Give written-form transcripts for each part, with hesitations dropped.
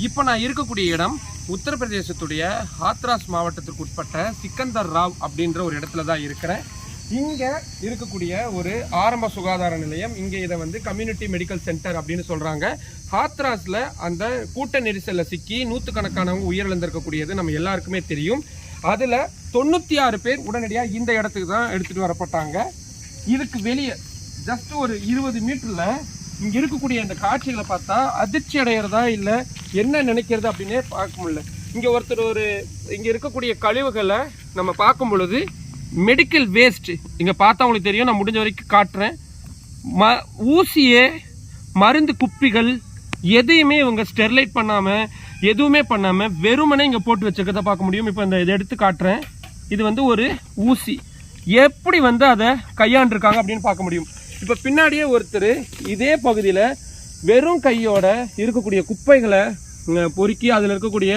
இப்போ நான் இருக்கக்கூடிய இடம் உத்தரப்பிரதேசத்துடைய ஹாத்ராஸ் மாவட்டத்திற்கு உட்பட்ட சிக்கந்தர் ராவ் அப்படின்ற ஒரு இடத்துல தான் இருக்கிறேன். இங்கே இருக்கக்கூடிய ஒரு ஆரம்ப சுகாதார நிலையம். இங்கே இதை வந்து கம்யூனிட்டி மெடிக்கல் சென்டர் அப்படின்னு சொல்கிறாங்க. ஹாத்ராஸில் அந்த கூட்ட நெரிசலில் சிக்கி நூற்றுக்கணக்கானவங்க உயிரிழந்திருக்கக்கூடியது நம்ம எல்லாருக்குமே தெரியும். அதில் 96 பேர் உடனடியாக இந்த இடத்துக்கு தான் எடுத்துகிட்டு வரப்பட்டாங்க. இதுக்கு வெளியே ஜஸ்ட் ஒரு 20 மீட்டரில் இங்கே இருக்கக்கூடிய இந்த காட்சிகளை பார்த்தா அதிர்ச்சி அடைகிறதா இல்லை என்ன நினைக்கிறது அப்படின்னே பார்க்க முடியல. இங்கே ஒருத்தர் இங்கே இருக்கக்கூடிய கழிவுகளை நம்ம பார்க்கும் பொழுது மெடிக்கல் வேஸ்ட் இங்கே பார்த்தா உங்களுக்கு தெரியும். நான் முடிஞ்ச வரைக்கும் காட்டுறேன். ஊசியே மருந்து குப்பிகள் எதையுமே இவங்க ஸ்டெர்லைட் பண்ணாமல் எதுவுமே பண்ணாமல் வெறுமனே இங்கே போட்டு வச்சுருக்கதை பார்க்க முடியும். இப்போ இதை எடுத்து காட்டுறேன். இது வந்து ஒரு ஊசி எப்படி வந்து அதை கையாண்டிருக்காங்க அப்படின்னு பார்க்க முடியும். இப்போ பின்னாடியே ஒருத்தர் இதே பகுதியில் வெறும் கையோட இருக்கக்கூடிய குப்பைகளை பொறுக்கி அதில் இருக்கக்கூடிய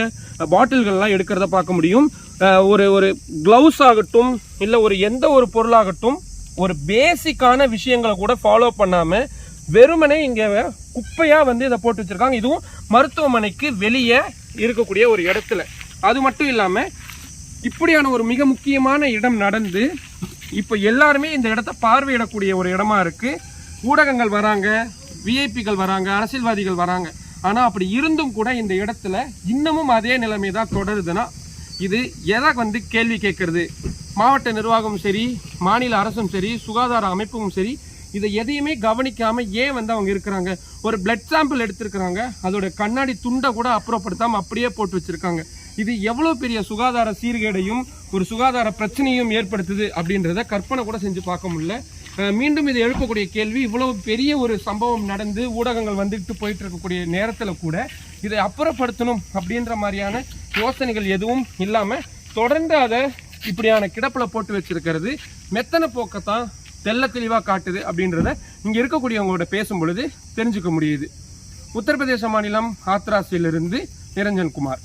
பாட்டில்கள்லாம் எடுக்கிறத பார்க்க முடியும். ஒரு க்ளவுஸ் ஆகட்டும் இல்லை எந்த ஒரு பொருளாகட்டும் ஒரு பேசிக்கான விஷயங்களை கூட ஃபாலோ பண்ணாமல் வெறுமனே இங்கே குப்பையாக வந்து இதை போட்டு வச்சுருக்காங்க. இதுவும் மருத்துவமனைக்கு வெளியே இருக்கக்கூடிய ஒரு இடத்துல. அது மட்டும் இல்லாமல் இப்படியான ஒரு மிக முக்கியமான இடம் நடந்து இப்போ எல்லாருமே இந்த இடத்த பார்வையிடக்கூடிய ஒரு இடமா இருக்குது. ஊடகங்கள் வராங்க, விஐபிகள் வராங்க, அரசியல்வாதிகள் வராங்க. ஆனால் அப்படி இருந்தும் கூட இந்த இடத்துல இன்னமும் அதே நிலைமை தான் தொடருதுன்னா இது எதை வந்து கேள்வி கேட்கறது? மாவட்ட நிர்வாகமும் சரி, மாநில அரசும் சரி, சுகாதார அமைப்பும் சரி, இதை எதையுமே கவனிக்காமல் ஏன் வந்து அவங்க இருக்கிறாங்க? ஒரு பிளட் சாம்பிள் எடுத்திருக்கிறாங்க, அதோட கண்ணாடி துண்டை கூட அப்புறப்படுத்தாமல் அப்படியே போட்டு வச்சுருக்காங்க. இது எவ்வளோ பெரிய சுகாதார சீர்கேடையும் ஒரு சுகாதார பிரச்சனையும் ஏற்படுத்துது அப்படின்றத கற்பனை கூட செஞ்சு பார்க்க முடியல. மீண்டும் இது எழுப்பக்கூடிய கேள்வி, இவ்வளவு பெரிய ஒரு சம்பவம் நடந்து ஊடகங்கள் வந்துட்டு போயிட்டு இருக்கக்கூடிய நேரத்தில் கூட இதை அப்புறப்படுத்தணும் அப்படின்ற மாதிரியான யோசனைகள் எதுவும் இல்லாமல் தொடர்ந்து அதை இப்படியான கிடப்பில் போட்டு வச்சிருக்கிறது மெத்தனை போக்கத்தான் தெல்ல தெளிவாக காட்டுது அப்படின்றத இங்கே இருக்கக்கூடியவங்களோட பேசும் பொழுது தெரிஞ்சுக்க முடியுது. உத்தரப்பிரதேச மாநிலம் ஹாத்ராஸிலிருந்து நிரஞ்சன் குமார்.